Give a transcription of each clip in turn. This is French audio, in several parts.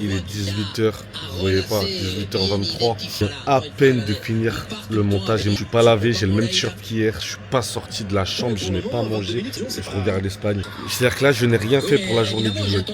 Il est 18h, vous voyez pas, 18h23. Je viens à peine de finir le montage. Je ne suis pas lavé, j'ai le même t-shirt qu'hier. Je suis pas sorti de la chambre, je n'ai pas mangé. Et je regarde l'Espagne. C'est-à-dire que là, je n'ai rien fait pour la journée du vlog.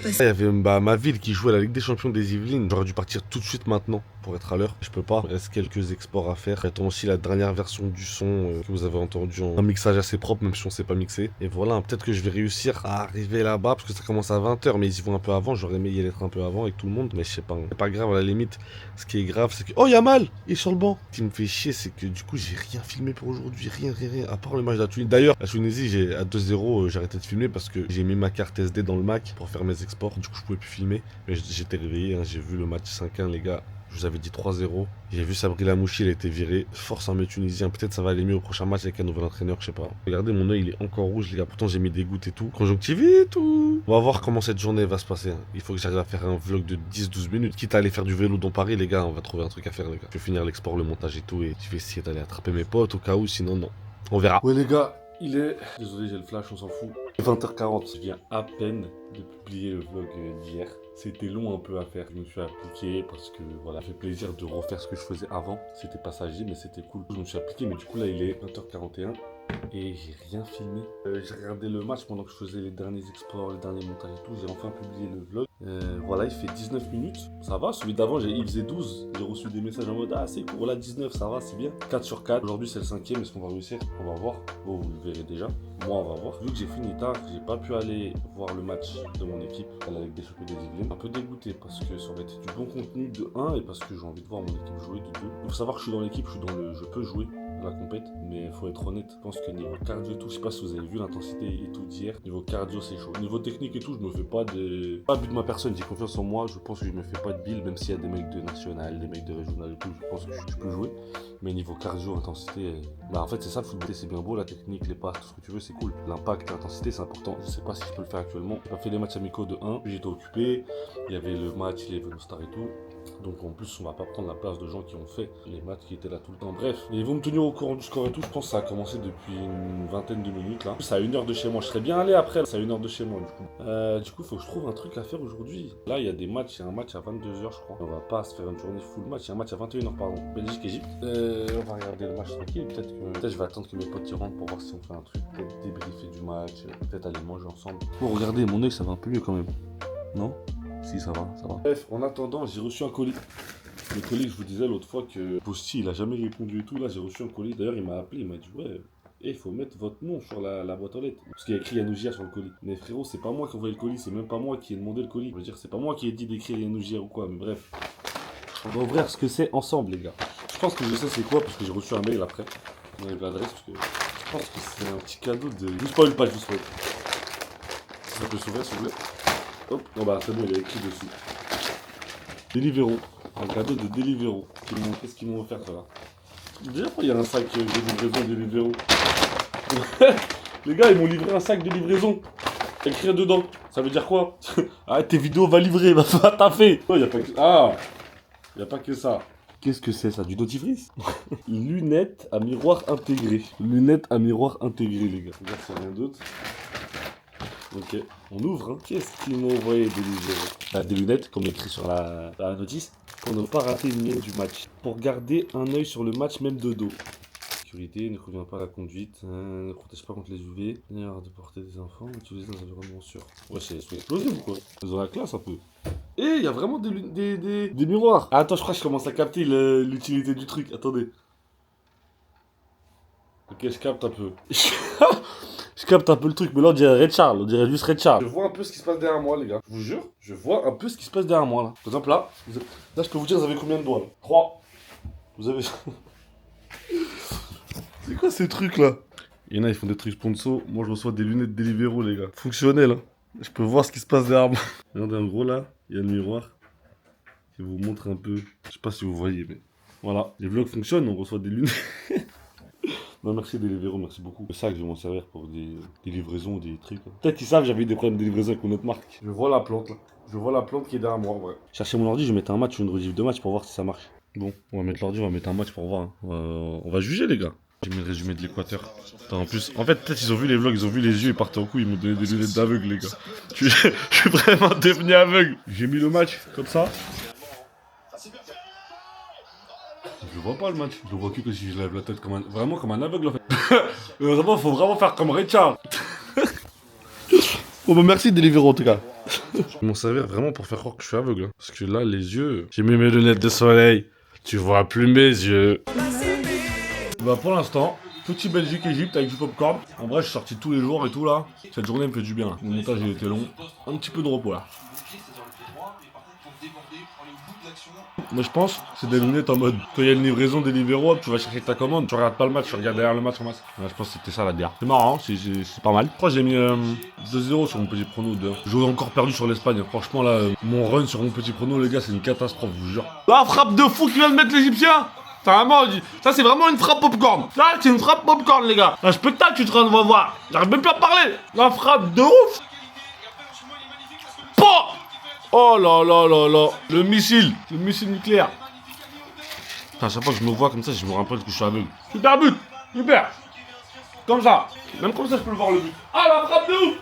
Il y avait ma ville qui jouait à la Ligue des Champions des Yvelines. J'aurais dû partir tout de suite maintenant pour être à l'heure. Je peux pas. Il reste quelques exports à faire. J'attends aussi la dernière version du son que vous avez entendu. Un mixage assez propre, même si on sait pas mixer. Et voilà, peut-être que je vais réussir à arriver là-bas parce que ça commence à 20h. Mais ils y vont un peu avant. J'aurais aimé y aller un peu avant avec tout le monde. Mais je sais pas. C'est pas grave à la limite. Ce qui est grave, c'est que. Oh, Yamal! Il est sur le banc. Ce qui me fait chier, c'est que du coup, j'ai rien filmé pour aujourd'hui. Rien. À part le match de la Tunisie. D'ailleurs, la Tunisie, à 2-0, j'ai arrêté de filmer parce que j'ai mis ma carte SD dans le Mac pour faire mes exports. Du coup, je pouvais plus filmer. Mais j'étais réveillé. Hein. J'ai vu le match 5-1, les gars. Je vous avais dit 3-0. J'ai vu Sabri Lamouchi, il a été viré. Force armée tunisien. Peut-être ça va aller mieux au prochain match avec un nouvel entraîneur, je sais pas. Regardez, mon œil, il est encore rouge, les gars. Pourtant, j'ai mis des gouttes et tout. Conjonctivite ou. On va voir comment cette journée va se passer. Hein. Il faut que j'arrive à faire un vlog de 10-12 minutes. Quitte à aller faire du vélo dans Paris, les gars. On va trouver un truc à faire, les gars. Je vais finir l'export, le montage et tout. Et je vais essayer d'aller attraper mes potes au cas où. Sinon, non. On verra. Ouais, les gars. Il est. Désolé, j'ai le flash, on s'en fout. 20h40. Je viens à peine de publier le vlog d'hier. C'était long un peu à faire. Je me suis appliqué parce que voilà, ça fait plaisir de refaire ce que je faisais avant. C'était passager, mais c'était cool. Je me suis appliqué, mais du coup là il est 20h41 et j'ai rien filmé. J'ai regardé le match pendant que je faisais les derniers exports, les derniers montages et tout. J'ai enfin publié le vlog. Voilà, il fait 19 minutes. Ça va, celui d'avant, il faisait 12. J'ai reçu des messages en mode ah c'est court, là 19, ça va, c'est bien. 4 sur 4. Aujourd'hui c'est le 5ème, est-ce qu'on va réussir? On va voir. Vous le verrez déjà. Moi, on va voir. Vu que j'ai fini tard, j'ai pas pu aller voir le match de mon équipe à la Ligue des Champions des Yvelines. Un peu dégoûté parce que ça aurait été du bon contenu de 1 et parce que j'ai envie de voir mon équipe jouer de 2. Il faut savoir que je suis dans l'équipe, je peux jouer la compète, mais il faut être honnête. Je pense que niveau cardio et tout, je sais pas si vous avez vu l'intensité et tout d'hier. Niveau cardio, c'est chaud. Niveau technique et tout, je me fais pas but de ma personne. J'ai confiance en moi. Je pense que je me fais pas de bill, même s'il y a des mecs de national, des mecs de régional et tout. Je pense que je peux jouer. Mais niveau cardio, intensité, bah en fait c'est ça le football, c'est bien beau la technique, les passes, tout ce que tu veux, c'est cool. L'impact, l'intensité, c'est important. Je sais pas si je peux le faire actuellement. J'ai pas fait les matchs amicaux de 1, j'étais occupé. Il y avait le match, il y avait le Star et tout. Donc en plus, on va pas prendre la place de gens qui ont fait les matchs qui étaient là tout le temps. Bref, et vous me tenir au courant du score et tout. Je pense que ça a commencé depuis une vingtaine de minutes là. C'est à 1 heure de chez moi. Je serais bien allé après. C'est à 1 heure de chez moi du coup. Il faut que je trouve un truc à faire aujourd'hui. Là, il y a des matchs. Il y a un match à 22h, je crois. On va pas se faire une journée full match. Il y a un match à 21h, pardon. Belgique-Égypte. On va regarder le match tranquille. Peut-être je vais attendre que mes potes y rentrent pour voir si on fait un truc. Peut-être débriefer du match. Peut-être aller manger ensemble. Bon, regardez, mon œil, ça va un peu mieux quand même. Non? Si, ça va. Bref, en attendant, j'ai reçu un colis. Le colis que je vous disais l'autre fois que Posti il a jamais répondu et tout, là j'ai reçu un colis. D'ailleurs il m'a appelé, il m'a dit ouais, il faut mettre votre nom sur la boîte aux lettres. Parce qu'il y a écrit Yanougia sur le colis. Mais frérot, c'est pas moi qui ai envoyé le colis, c'est même pas moi qui ai demandé le colis. Je veux dire, c'est pas moi qui ai dit d'écrire Yanougia ou quoi, mais bref. On va ouvrir ce que c'est ensemble les gars. Je pense que je sais c'est quoi parce que j'ai reçu un mail après. On a l'adresse parce que je pense que c'est un petit cadeau de. Je vous spoil pas, je vous spoil. Si ça peut s'ouvrir s'il vous plaît. Hop, non bah c'est bon, il y a écrit dessus. Deliveroo. Un cadeau de Deliveroo. Qu'est-ce qu'ils m'ont offert là? Déjà, pourquoi il y a un sac de livraison de Deliveroo? Les gars, ils m'ont livré un sac de livraison. Écrit dedans. Ça veut dire quoi? Ah, tes vidéos va livrer, va taffer. Il y a pas que... Ah, il y a pas que ça. Qu'est-ce que c'est ça? Du dentifrice? Lunettes à miroir intégré. Lunettes à miroir intégré, les gars. Regarde, c'est rien d'autre. Ok, on ouvre. Hein. Qu'est-ce qu'ils m'ont envoyé de Deliveroo? Des lunettes, comme écrit sur la notice. Pour ne pas rater une minute du match. Pour garder un œil sur le match, même de dos. Sécurité, ne convient pas à la conduite. Ne protège pas contre les UV. Meilleur de porter des enfants. Utiliser dans un environnement sûr. Ouais, c'est explosif ou quoi? Ils ont la classe un peu. Et il y a vraiment des miroirs. Ah, attends, je crois que je commence à capter l'utilité du truc. Attendez. Ok, je capte un peu. Je capte un peu le truc, mais là on dirait Red Charles, on dirait juste Red Charles. Je vois un peu ce qui se passe derrière moi, les gars. Je vous jure, je vois un peu ce qui se passe derrière moi là. Par exemple, là, je peux vous dire, vous avez combien de doigts là? 3. Vous avez. C'est quoi ces trucs là? Il y en a, ils font des trucs sponsor. Moi, je reçois des lunettes Deliveroo, les gars. Fonctionnel, hein. Je peux voir ce qui se passe derrière moi. Regardez, en gros là, il y a le miroir qui vous montre un peu. Je sais pas si vous voyez, mais voilà. Les vlogs fonctionnent, on reçoit des lunettes. Non, merci Deliveroo, merci beaucoup. C'est ça que je vais m'en servir pour des livraisons, des trucs. Peut-être qu'ils savent que j'avais eu des problèmes de livraison avec une autre marque. Je vois la plante là. Je vois la plante qui est derrière moi, ouais. Chercher mon ordi, je vais mettre un match ou une rediff de match pour voir si ça marche. Bon, on va mettre l'ordi, on va mettre un match pour voir. Hein. On va juger les gars. J'ai mis le résumé de l'Équateur. En plus, en fait, peut-être ils ont vu les vlogs, ils ont vu les yeux, ils partent en couille, ils m'ont donné des lunettes d'aveugle, les gars. Je suis vraiment devenu aveugle. J'ai mis le match comme ça. Je vois pas le match, je le vois que si je lève la tête comme vraiment comme un aveugle en fait. Vraiment, faut vraiment faire comme Richard. Bon bah merci Deliveroo en tout cas. Ils m'ont servi vraiment pour faire croire que je suis aveugle. Hein. Parce que là, les yeux... J'ai mis mes lunettes de soleil. Tu vois plus mes yeux. Bah pour l'instant, petit Belgique-Égypte avec du popcorn. En vrai, je suis sorti tous les jours et tout là. Cette journée me fait du bien. Le montage il était long. Un petit peu de repos là. Moi je pense c'est des lunettes en mode quand il y a une livraison des Deliveroo, tu vas chercher ta commande, tu regardes pas le match, tu regardes derrière le match en masse. Ouais, je pense que c'était ça la bière. C'est marrant, c'est pas mal. Je crois que j'ai mis 2-0 sur mon petit prono. J'aurais encore perdu sur l'Espagne. Franchement là, mon run sur mon petit prono les gars c'est une catastrophe, je vous jure. La frappe de fou qui vient de mettre l'Égyptien. Ça c'est vraiment une frappe popcorn. Là c'est une frappe popcorn les gars. Un spectacle tu es en train de voir. J'arrive même plus à parler. La frappe de ouf. Oh là là là là. Le missile nucléaire. Putain, à chaque fois que je me vois comme ça, je me rappelle que je suis aveugle. Super but. Super. Comme ça. Même comme ça, je peux le voir le but. Ah, la frappe de ouf.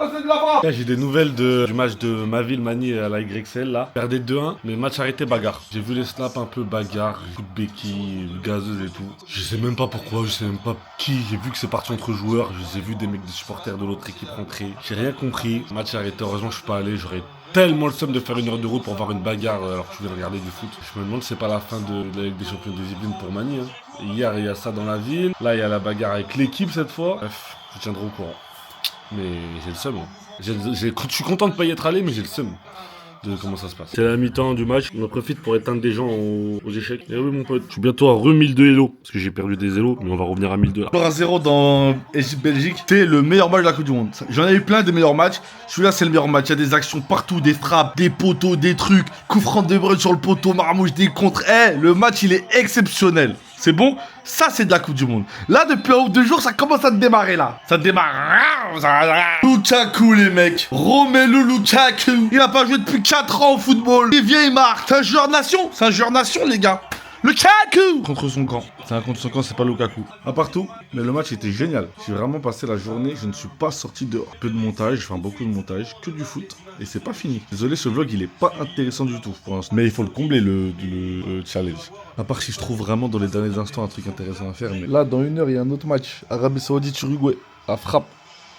Ah, c'est de la frappe. Là, j'ai des nouvelles du match de ma ville, Mani, à la YXL, là. Perdait 2-1, mais match arrêté, bagarre. J'ai vu les snaps un peu bagarre, coup de béquille, gazeuse et tout. Je sais même pas pourquoi, je sais même pas qui. J'ai vu que c'est parti entre joueurs. J'ai vu des mecs, des supporters de l'autre équipe rentrer. J'ai rien compris. Match arrêté, heureusement, je suis pas allé. J'aurais tellement le seum de faire 1 heure de route pour voir une bagarre alors que je viens regarder du foot. Je me demande si c'est pas la fin de la Ligue des Champions des Yvelines pour Mani. Hein. Hier, il y a ça dans la ville. Là, il y a la bagarre avec l'équipe cette fois. Bref, je tiendrai au courant. Mais j'ai le seum. Hein. Je suis content de pas y être allé, mais j'ai le seum de comment ça se passe. C'est la mi-temps du match. On en profite pour éteindre des gens aux échecs. Et oui, mon pote, je suis bientôt à 1002 Elo. Parce que j'ai perdu des Elo, mais on va revenir à 1002 là. 1-0 dans Égypte-Belgique. C'est le meilleur match de la Coupe du Monde. J'en ai eu plein des meilleurs matchs. Celui-là, c'est le meilleur match. Il y a des actions partout, des frappes, des poteaux, des trucs. Coup franc de Bruyne sur le poteau, Marmouche, des contres. Le match, il est exceptionnel. C'est bon? Ça, c'est de la Coupe du Monde. Là, depuis 1 ou 2 jours, ça commence à démarrer, là. Ça démarre. Lukaku, les mecs. Romelu Lukaku. Il a pas joué depuis 4 ans au football. Il vient, il marque. C'est un joueur de nation. C'est un joueur de nation, les gars. Lukaku contre son camp. C'est un contre son camp, c'est pas Lukaku. Un partout. Mais le match était génial. J'ai vraiment passé la journée. Je ne suis pas sorti dehors. Peu de montage, enfin beaucoup de montage. Que du foot. Et c'est pas fini. Désolé, ce vlog, il est pas intéressant du tout pour l'instant. Mais il faut le combler, le challenge. À part si je trouve vraiment dans les derniers instants un truc intéressant à faire. Mais là, dans 1 heure, il y a un autre match. Arabie Saoudite-Uruguay. À frappe.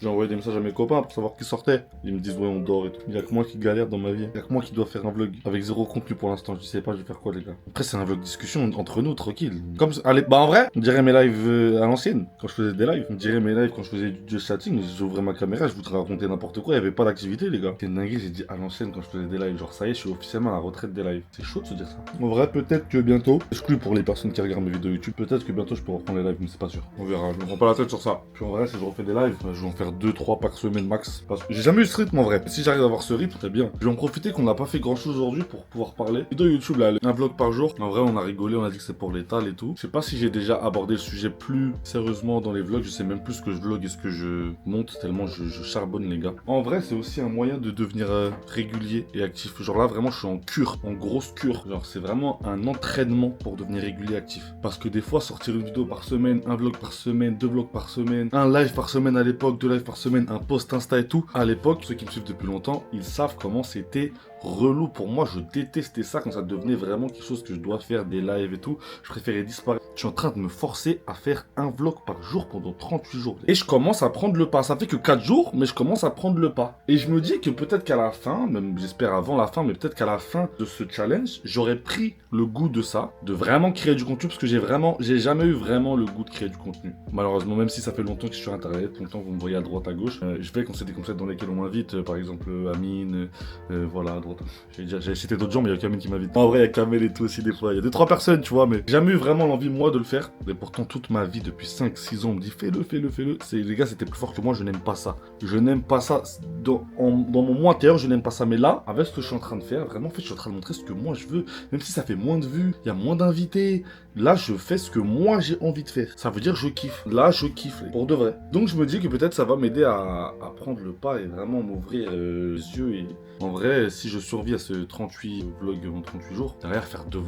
J'ai envoyé des messages à mes copains pour savoir qui sortait. Ils me disent ouais on dort et tout. Il y a que moi qui galère dans ma vie. Il y a que moi qui dois faire un vlog avec 0 contenu pour l'instant. Je sais pas je vais faire quoi les gars. Après c'est un vlog discussion entre nous tranquille. Comme allez bah en vrai on dirait mes lives à l'ancienne quand je faisais des lives. On dirait mes lives quand je faisais du just chatting. J'ouvrais ma caméra je voudrais raconter n'importe quoi. Il y avait pas d'activité les gars. C'est une dinguerie j'ai dit à l'ancienne quand je faisais des lives. Genre ça y est je suis officiellement à la retraite des lives. C'est chaud de se dire ça. En vrai peut-être que bientôt. Exclu pour les personnes qui regardent mes vidéos YouTube. Peut-être que bientôt je peux reprendre les lives mais c'est pas sûr. On verra. Je me prends pas la tête sur ça. Puis en vrai si je refais des lives je vais en faire 2-3 par semaine max. Parce que j'ai jamais eu ce rythme en vrai. Si j'arrive à avoir ce rythme, très bien. Je vais en profiter qu'on n'a pas fait grand chose aujourd'hui pour pouvoir parler. Vidéo YouTube là, un vlog par jour. En vrai, on a rigolé, on a dit que c'est pour l'étal et tout. Je sais pas si j'ai déjà abordé le sujet plus sérieusement dans les vlogs. Je sais même plus ce que je vlog et ce que je monte tellement je charbonne les gars. En vrai, c'est aussi un moyen de devenir régulier et actif. Genre là, vraiment, je suis en cure, en grosse cure. Genre, c'est vraiment un entraînement pour devenir régulier et actif. Parce que des fois, sortir une vidéo par semaine, un vlog par semaine, 2 vlogs par semaine, un live par semaine à l'époque, 2 lives par semaine, un post Insta et tout. À l'époque, ceux qui me suivent depuis longtemps, ils savent comment c'était relou pour moi. Je détestais ça quand ça devenait vraiment quelque chose que je dois faire, des lives et tout. Je préférais disparaître. Je suis en train de me forcer à faire un vlog par jour pendant 38 jours. Et je commence à prendre le pas. Ça fait que 4 jours, mais je commence à prendre le pas. Et je me dis que peut-être qu'à la fin, même j'espère avant la fin, mais peut-être qu'à la fin de ce challenge, j'aurais pris le goût de ça, de vraiment créer du contenu, parce que j'ai jamais eu vraiment le goût de créer du contenu. Malheureusement, même si ça fait longtemps que je suis sur internet, longtemps que vous me voyez à droite, à gauche, je fais quand c'est des concepts dans lesquels on m'invite, par exemple Amine, voilà, à droite. J'ai cité d'autres gens, mais il y a Kamel qui m'invite. En vrai, il y a Kamel et tout aussi des fois. Il y a 2-3 personnes, tu vois, mais j'ai jamais eu vraiment l'envie, moi, de le faire. Et pourtant, toute ma vie, depuis 5-6 ans, on me dit fais-le, fais-le, fais-le. Les gars, c'était plus fort que moi, je n'aime pas ça. Je n'aime pas ça. Dans mon moi intérieur, je n'aime pas ça. Mais là, avec ce que je suis en train de faire, vraiment, en fait, je suis en train de montrer ce que moi je veux. Même si ça fait moins de vues, il y a moins d'invités. Là, je fais ce que moi j'ai envie de faire. Ça veut dire je kiffe. Là, je kiffe, pour de vrai. Donc, je me dis que peut-être ça va m'aider à prendre le pas et vraiment m'ouvrir les yeux En vrai, si je survis à ce 38 vlog en 38 jours, derrière faire deux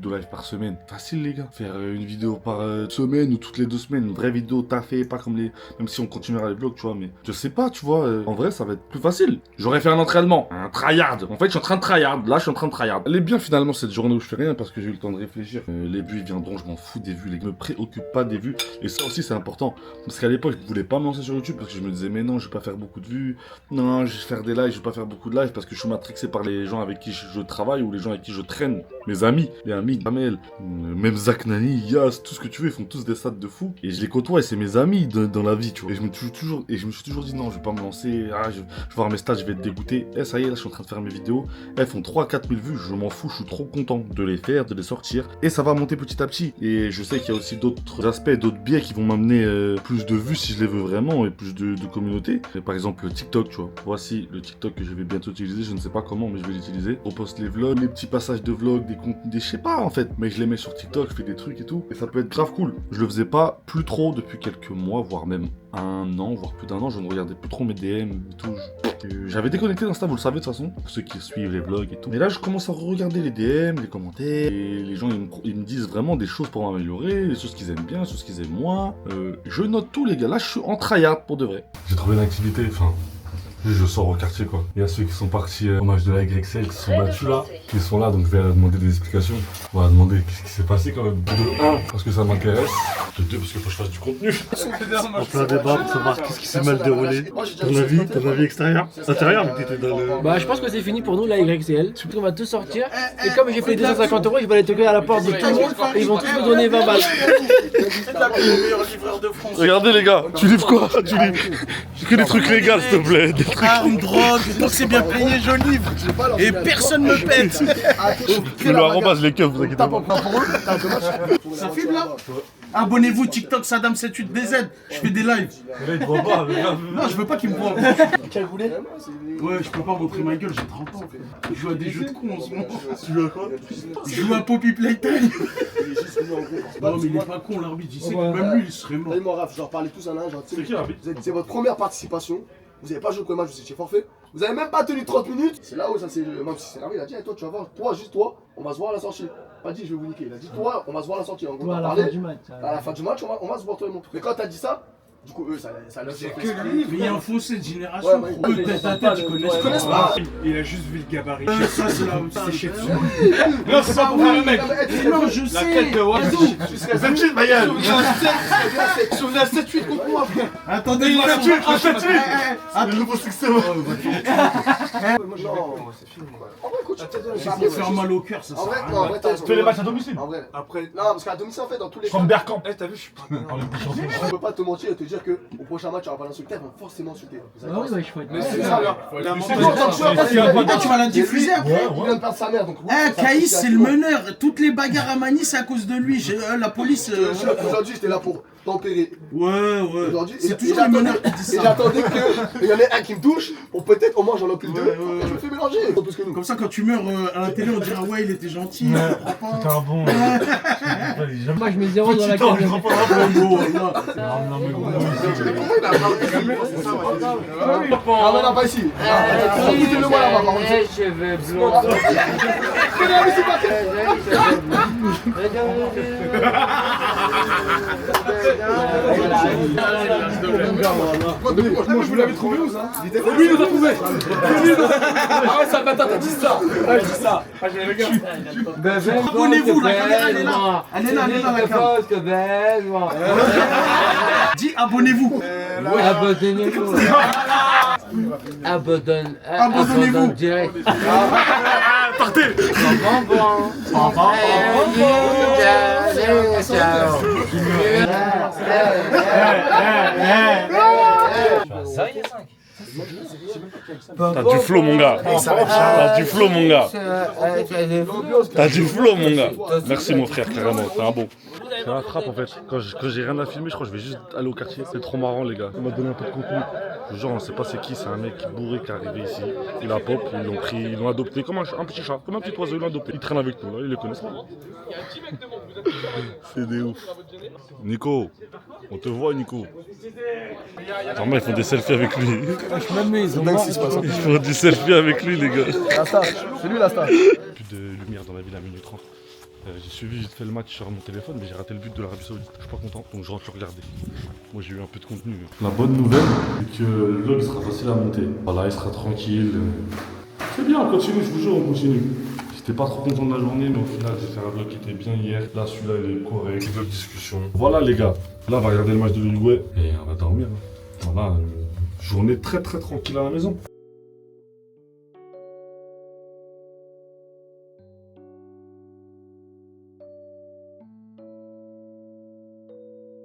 lives par semaine, facile les gars. Faire une vidéo par semaine ou toutes les 2 semaines, une vraie vidéo taffée, pas comme les... Même si on continuera les vlogs, tu vois, mais je sais pas, tu vois, en vrai, ça va être plus facile. J'aurais fait un entraînement, un tryhard. En fait, je suis en train de tryhard, là, je suis en train de tryhard. Elle est bien finalement cette journée où je fais rien parce que j'ai eu le temps de réfléchir. Les vues, ils viendront, je m'en fous des vues, les gars, me préoccupe pas des vues. Et ça aussi, c'est important. Parce qu'à l'époque, je voulais pas me lancer sur YouTube parce que je me disais, mais non, je vais pas faire beaucoup de vues. Non, je vais faire des lives, je vais pas faire beaucoup de lives parce que je suis matrixé par les gens avec qui je travaille ou les gens avec qui je traîne. Mes amis, les amis, Kamel, même Zach Nani, Yas, tout ce que tu veux, ils font tous des stats de fou. Et je les côtoie et c'est mes amis dans la vie, tu vois. Et je me suis toujours dit, non, je vais pas me lancer, je vais voir mes stats, je vais être dégoûté. Et ça y est, là, je suis en train de faire mes vidéos. Elles font 3-4 000 vues, je m'en fous, je suis trop content de les faire, de les sortir. Et ça va monter petit à petit. Et je sais qu'il y a aussi d'autres aspects, d'autres biais qui vont m'amener plus de vues si je les veux vraiment et plus de communauté. Et par exemple, le TikTok, tu vois. Voici le TikTok que je vais bientôt utiliser, je ne sais pas comment, mais je vais l'utiliser. On poste les vlogs, les petits passages de vlogs, des contenus, je sais pas en fait. Mais je les mets sur TikTok, je fais des trucs et tout. Et ça peut être grave cool. Je le faisais pas plus trop depuis quelques mois, voire même un an, voire plus d'un an. Je ne regardais plus trop mes DM et tout. J'avais déconnecté d'Insta, vous le savez de toute façon, pour ceux qui suivent les vlogs et tout. Mais là, je commence à regarder les DM, les commentaires, et les gens, ils me disent vraiment des choses pour m'améliorer, des choses qu'ils aiment bien, des choses qu'ils aiment moins. Je note tout, les gars. Là, je suis en tryhard pour de vrai. J'ai trouvé une activité, enfin... Je sors au quartier quoi. Il y a ceux qui sont partis au match de la YXL qui sont battus là, qui sont là, donc je vais leur demander des explications. On va demander qu'est-ce qui s'est passé quand même. De 1 parce que ça m'intéresse, de 2 parce qu'il faut que je fasse du contenu. En plein débat pour savoir qu'est-ce qui s'est mal déroulé. Ton avis extérieur. Intérieur, mais t'étais dans le... Bah je pense que c'est fini pour nous la YXL. On va tous sortir. Et comme j'ai payé 250 €, je vais aller toquer à la porte de tout le monde et ils vont tous me donner 20 balles. le meilleur livreur de France. Regardez les gars, tu livres quoi? Tu livres que des trucs légaux s'il te plaît. Armes, drogue, tant que c'est bien payé, je livre. Et personne me pète. Je le arrobase les keufs, vous inquiétez pas. Ça filme là? Abonnez-vous TikTok Saddam78BZ. Je fais des lives. Là, il te voit pas, Non, je veux pas qu'il me voit. Quel boulet? Ouais, je peux pas montrer ma gueule, j'ai 30 ans. Je joue à des jeux de cons en ce moment. Tu joues à quoi? Je joue à Poppy Playtime. Non, mais il est pas con l'arbitre, il sait que même lui il serait mort. Allez, moi, Raph, je leur parlais tous un à un. C'est qui l'arbitre? C'est votre première participation. Vous avez pas joué au match, vous étiez forfait. Vous avez même pas tenu 30 minutes. C'est là où ça s'est. Même si c'est l'arbitre, il a dit, hey, toi, tu vas voir, toi, juste toi, on va se voir à la sortie. Pas dit, je vais vous niquer. Il a dit, toi, on va se voir à la sortie. En gros, on va parler. À la fin du match, on va se voir toi et moi. Mais quand t'as dit ça, du coup, eux, ça leur fait. Que lui, mais il y a un fossé de génération. Ouais, Eux, tête à tête, ils connaissent pas. Il a juste vu le gabarit. Ça, c'est la séchette. Non, c'est pas pour faire le mec. Non, je sais. La tête de Watt. Vous êtes qui, Bayern? On a 7-8 contre moi, frère. Attendez, Il a tué, il a tué. C'est le nouveau succès. Non, c'est fini. En vrai, coach, c'est pour faire mal au cœur, ça En sert vrai, à non, en rien. vrai, t'as Tu fais les matchs à domicile. En vrai. Après, Non, parce qu'à domicile, en fait, dans tous les cas. Comme Bergkamp. t'as vu, je suis pas bien. On peut pas te mentir et te dire que au prochain match, on va pas l'insulter, ils vont forcément insulter. Ah oui, ouais, je faut être. Mais c'est ça, là. La Tu vas la diffuser après. Il vient de perdre sa mère, donc. Eh, Caïs, c'est le meneur. Toutes les bagarres à Mani, c'est à cause de lui. La police. Aujourd'hui, j'étais là pour tempérer. Ouais. Aujourd'hui, C'est toujours le meneur qui dit Et ça. j'attendais qu'il y en ait un qui me touche, pour peut-être au moins j'en encule deux. Ouais. Je me fais mélanger. Plus que nous. Comme ça, quand tu meurs à la télé, on dira ouais, il était gentil. T'es un bon. Moi je mets 0 dans la carte. Ah, mais non, pas ici. Foutez-le moi là-bas, par contre. Cheveux blonds. Moi, je vous l'avais trouvé où ça? Lui, il nous a trouvé. Ah ouais, ça bâtard, t'as dit ça. Ah, je dis ça. Ah, je l'avais gagné. Abonnez-vous, la caméra, elle est là. Elle est là, la caméra. Dis abonnez-vous. Abonnez-vous. Abonnez-vous. Direct. Partez. T'as du flow mon gars. T'as du flow mon gars. T'as du flow mon gars. Merci mon frère, carrément, t'es un bon. C'est la frappe en fait. Quand j'ai rien à filmer, je crois que je vais juste aller au quartier. C'est trop marrant les gars. Ça m'a donné un peu de contenu. Je vous jure, on sait pas c'est qui, c'est un mec bourré qui est arrivé ici. Il a pop, ils l'ont pris, ils l'ont adopté comme un petit chat, comme un petit oiseau, ils l'ont adopté. Il traîne avec nous, là, ils les connaissent pas. C'est des ouf. Nico, on te voit, Nico. Normalement, ils font des selfies avec lui. Même ils ont Ils font des selfies avec lui, les gars. La star, c'est lui la star. Plus de lumière dans la ville à minuit 30. J'ai suivi vite fait le match sur mon téléphone, mais j'ai raté le but de l'Arabie Saoudite. Je suis pas content, donc je rentre le regarder. Moi j'ai eu un peu de contenu. La bonne nouvelle, c'est que le vlog sera facile à monter. Voilà, il sera tranquille. C'est bien, on continue, je vous jure, on continue. J'étais pas trop content de la journée, mais au final j'ai fait un vlog qui était bien hier. Là, celui-là il est correct, vlog discussion. Voilà les gars, là on va regarder le match de l'Uruguay et on va dormir. Voilà, journée très très tranquille à la maison.